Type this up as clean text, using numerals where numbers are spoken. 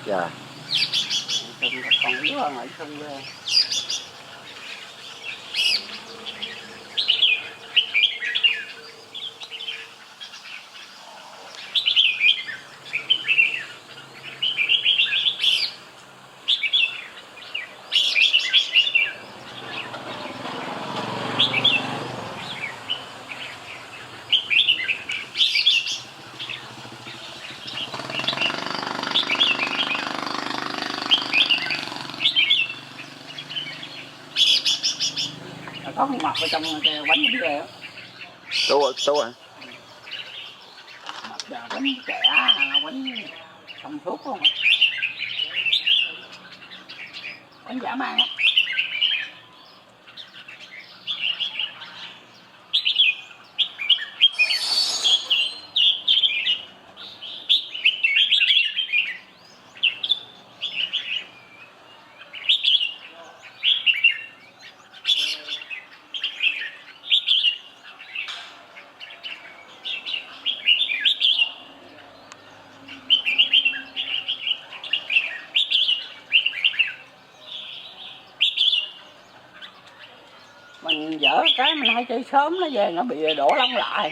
Dạ. Sung còn yếu hơn ở sung ra. Có con mập ở trong cái bánh bánh ghê á. Tú hả? Mập giờ bánh trẻ, bánh xong thuốc không ạ? Bánh dã man á. Mình dở cái mình hay chơi sớm nó về nó bị đổ lông lại.